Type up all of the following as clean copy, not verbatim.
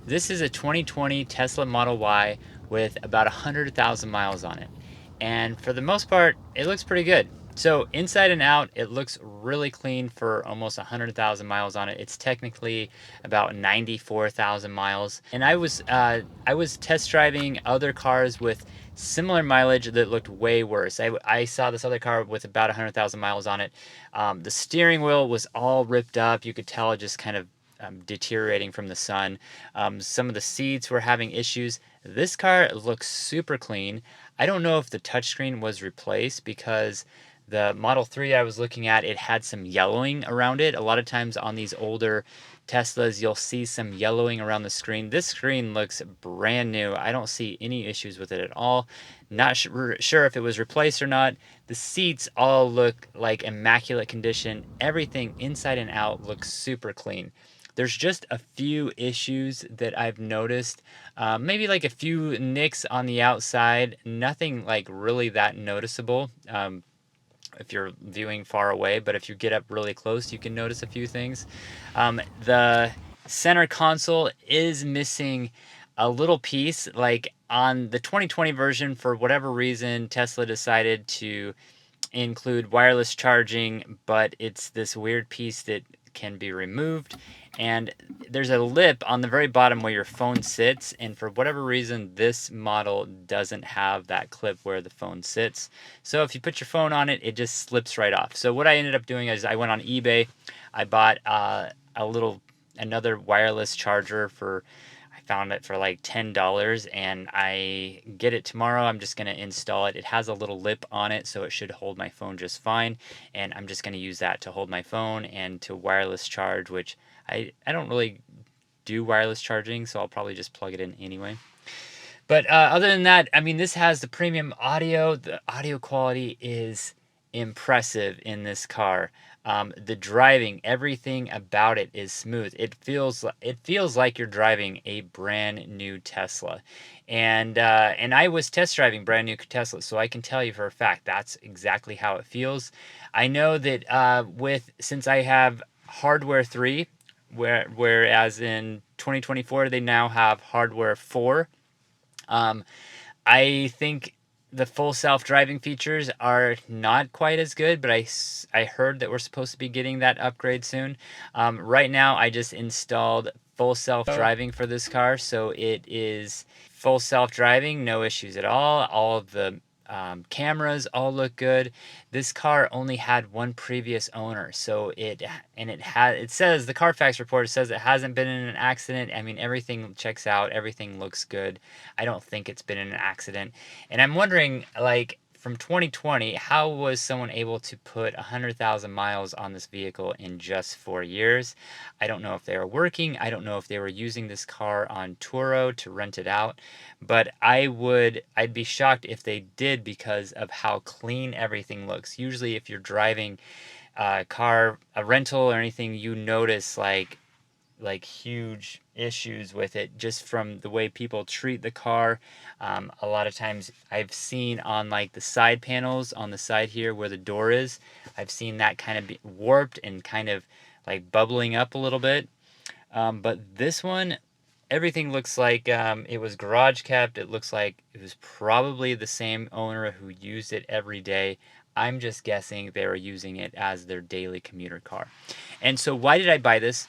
This is a 2020 Tesla Model Y with about 100,000 miles on it. And for the most part, it looks pretty good. So inside and out, it looks really clean for almost 100,000 miles on it. It's technically about 94,000 miles. And I was test driving other cars with similar mileage that looked way worse. I saw this other car with about 100,000 miles on it. The steering wheel was all ripped up. You could tell it just kind of deteriorating from the sun. Some of the seats were having issues. This car looks super clean. I don't know if the touchscreen was replaced because the Model 3 I was looking at, it had some yellowing around it. A lot of times on these older Teslas, you'll see some yellowing around the screen. This screen looks brand new. I don't see any issues with it at all. Not sure if it was replaced or not. The seats all look like immaculate condition. Everything inside and out looks super clean. There's just a few issues that I've noticed. Maybe like a few nicks on the outside, nothing like really that noticeable. If you're viewing far away, but if you get up really close, you can notice a few things. The center console is missing a little piece. Like on the 2020 version, for whatever reason, Tesla decided to include wireless charging, but it's this weird piece that can be removed. And there's a lip on the very bottom where your phone sits. And for whatever reason, this model doesn't have that clip where the phone sits. So if you put your phone on it, it just slips right off. So what I ended up doing is I went on eBay. I bought another wireless charger for, I found it for like $10 and I get it tomorrow. I'm just going to install it. It has a little lip on it, so it should hold my phone just fine. And I'm just going to use that to hold my phone and to wireless charge, which I don't really do wireless charging, so I'll probably just plug it in anyway. But other than that, I mean, this has the premium audio. The audio quality is impressive in this car. The driving, everything about it is smooth. It feels like you're driving a brand new Tesla, and I was test driving brand new Tesla, so I can tell you for a fact that's exactly how it feels. I know that with since I have hardware 3, whereas in 2024 they now have hardware 4. um, I think the full self-driving features are not quite as good, but I heard that we're supposed to be getting that upgrade soon. Right now, I just installed full self-driving for this car, so it is full self-driving, no issues at all. All of the cameras all look good. This car only had one previous owner, so it says the Carfax report says it hasn't been in an accident. I mean, everything checks out, everything looks good. I don't think it's been in an accident. And I'm wondering, like, from 2020, how was someone able to put 100,000 miles on this vehicle in just 4 years? I don't know if they were working. I don't know if they were using this car on Turo to rent it out. But I'd be shocked if they did because of how clean everything looks. Usually, if you're driving a car, a rental or anything, you notice like huge issues with it just from the way people treat the car. A lot of times I've seen on like the side panels on the side here where the door is, I've seen that kind of be warped and kind of like bubbling up a little bit. But this one, everything looks like it was garage kept. It looks like it was probably the same owner who used it every day. I'm just guessing they were using it as their daily commuter car. And so, why did I buy this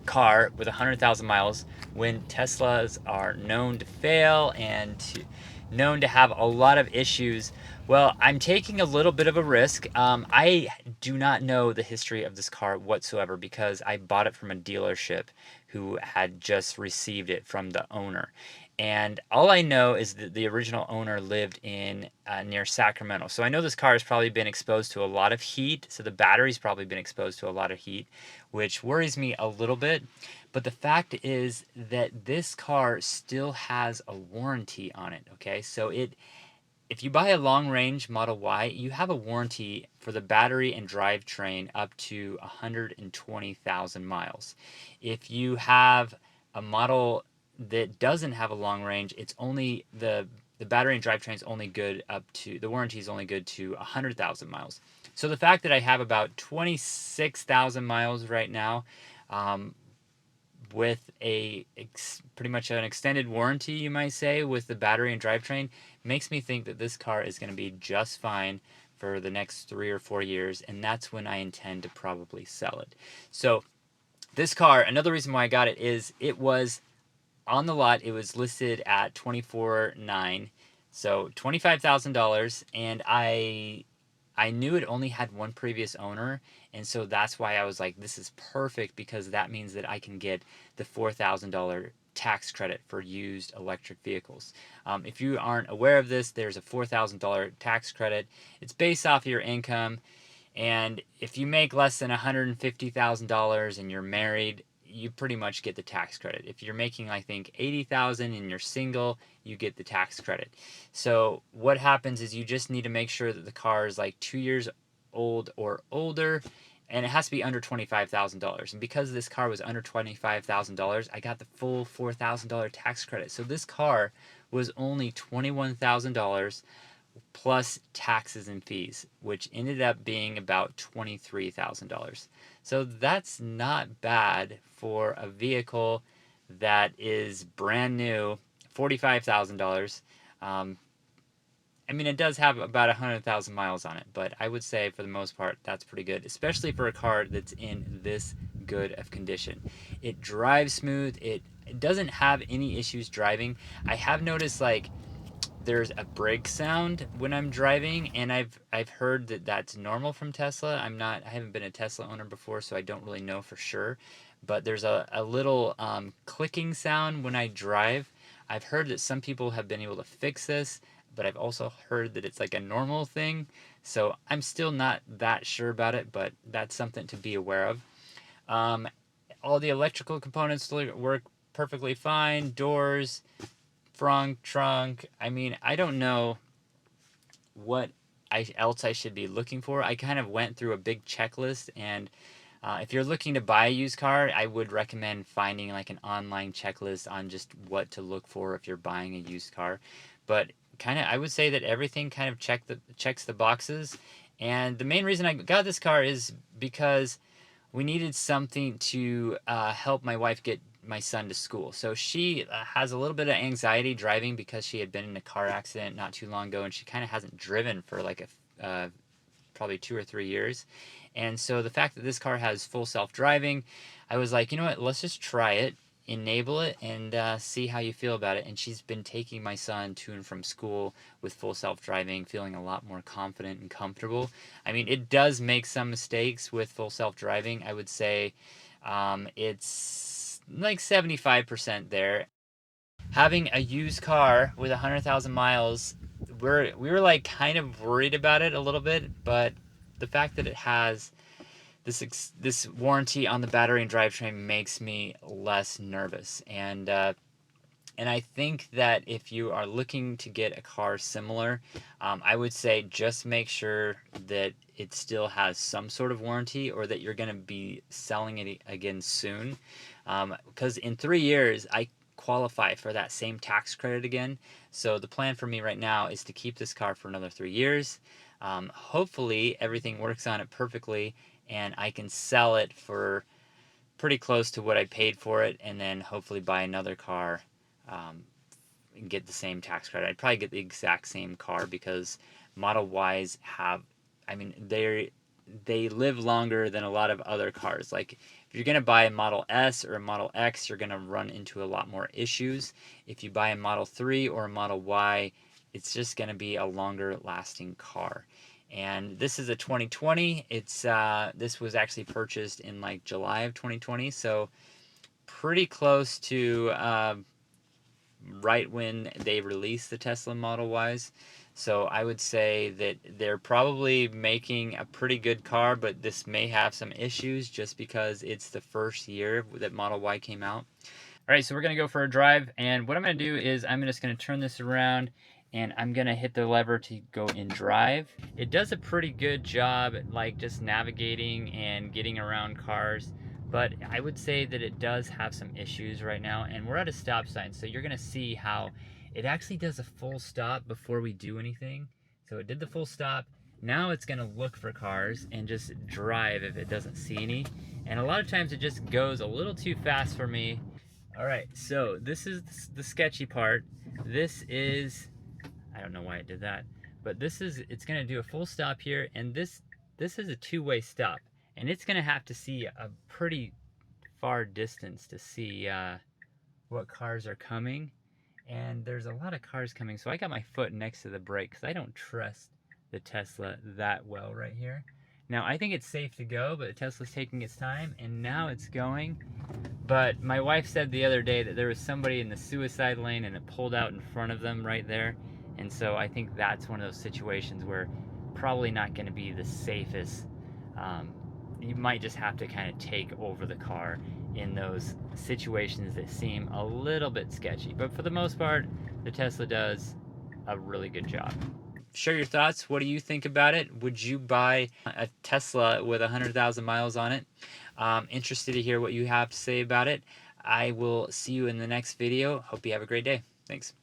car with 100,000 miles when Teslas are known to fail and known to have a lot of issues? Well, I'm taking a little bit of a risk. I do not know the history of this car whatsoever because I bought it from a dealership who had just received it from the owner. And all I know is that the original owner lived in near Sacramento. So I know this car has probably been exposed to a lot of heat. So the battery's probably been exposed to a lot of heat, which worries me a little bit. But the fact is that this car still has a warranty on it. Okay, so if you buy a long range Model Y, you have a warranty for the battery and drivetrain up to 120,000 miles. If you have a model that doesn't have a long range, it's only the battery and drivetrain is only good up to the warranty is only good to 100,000 miles. So the fact that I have about 26,000 miles right now, um, with pretty much an extended warranty, you might say, with the battery and drivetrain, makes me think that this car is going to be just fine for the next 3 or 4 years, and that's when I intend to probably sell it. So this car, another reason why I got it is it was on the lot. It was listed at 24.9, so $25,000, and I knew it only had one previous owner, and so that's why I was like, this is perfect, because that means that I can get the $4,000 tax credit for used electric vehicles. If you aren't aware of this, there's a $4,000 tax credit. It's based off of your income, and if you make less than $150,000 and you're married, you pretty much get the tax credit. If you're making, I think, 80,000 and you're single, you get the tax credit. So what happens is you just need to make sure that the car is like 2 years old or older, and it has to be under $25,000. And because this car was under $25,000, I got the full $4,000 tax credit. So this car was only $21,000 plus taxes and fees, which ended up being about $23,000. So that's not bad for a vehicle that is brand new, $45,000. I mean, it does have about 100,000 miles on it, but I would say for the most part, that's pretty good, especially for a car that's in this good of condition. It drives smooth. It doesn't have any issues driving. I have noticed, like, there's a brake sound when I'm driving, and I've heard that that's normal from Tesla. I haven't been a Tesla owner before, so I don't really know for sure. But there's a little clicking sound when I drive. I've heard that some people have been able to fix this, but I've also heard that it's like a normal thing. So I'm still not that sure about it, but that's something to be aware of. Um, all the electrical components work perfectly fine. Doors, front, trunk. I mean, I don't know what else I should be looking for. I kind of went through a big checklist, and if you're looking to buy a used car, I would recommend finding like an online checklist on just what to look for if you're buying a used car. But kind of, I would say that everything kind of checks the boxes. And the main reason I got this car is because we needed something to help my wife get my son to school. So she has a little bit of anxiety driving because she had been in a car accident not too long ago, and she kind of hasn't driven for like probably 2 or 3 years. And so the fact that this car has full self-driving, I was like, you know what, let's just try it, enable it, and see how you feel about it. And she's been taking my son to and from school with full self-driving, feeling a lot more confident and comfortable. I mean, it does make some mistakes with full self-driving. I would say it's like 75% there. Having a used car with 100,000 miles, we were like kind of worried about it a little bit, but the fact that it has this warranty on the battery and drivetrain makes me less nervous. And I think that if you are looking to get a car similar, I would say just make sure that it still has some sort of warranty, or that you're going to be selling it again soon. Because in 3 years, I qualify for that same tax credit again. So the plan for me right now is to keep this car for another 3 years. Hopefully, everything works on it perfectly, and I can sell it for pretty close to what I paid for it, and then hopefully buy another car um, and get the same tax credit. I'd probably get the exact same car, because Model Ys have, I mean, they live longer than a lot of other cars. Like, if you're going to buy a Model S or a Model X, you're going to run into a lot more issues. If you buy a Model 3 or a Model Y, it's just going to be a longer lasting car. And this is a 2020. This was actually purchased in like July of 2020, so pretty close to right when they released the Tesla Model Ys. So I would say that they're probably making a pretty good car, but this may have some issues just because it's the first year that Model Y came out. All right, so we're gonna go for a drive, and what I'm gonna do is I'm just gonna turn this around, and I'm gonna hit the lever to go in drive. It does a pretty good job, like just navigating and getting around cars, but I would say that it does have some issues right now, and we're at a stop sign, so you're gonna see how it actually does a full stop before we do anything. So it did the full stop, Now it's gonna look for cars and just drive if it doesn't see any. And a lot of times it just goes a little too fast for me. All right, so this is the sketchy part. This is, I don't know why it did that, but it's gonna do a full stop here, and this is a two-way stop, and it's gonna have to see a pretty far distance to see what cars are coming. And there's a lot of cars coming, so I got my foot next to the brake because I don't trust the Tesla that well right here. Now I think it's safe to go, but the Tesla's taking its time, and now it's going. But my wife said the other day that there was somebody in the suicide lane and it pulled out in front of them right there. And so I think that's one of those situations where probably not going to be the safest. You might just have to kind of take over the car in those situations that seem a little bit sketchy. But for the most part, the Tesla does a really good job. Share your thoughts. What do you think about it? Would you buy a Tesla with 100,000 miles on it? Interested to hear what you have to say about it. I will see you in the next video. Hope you have a great day. Thanks.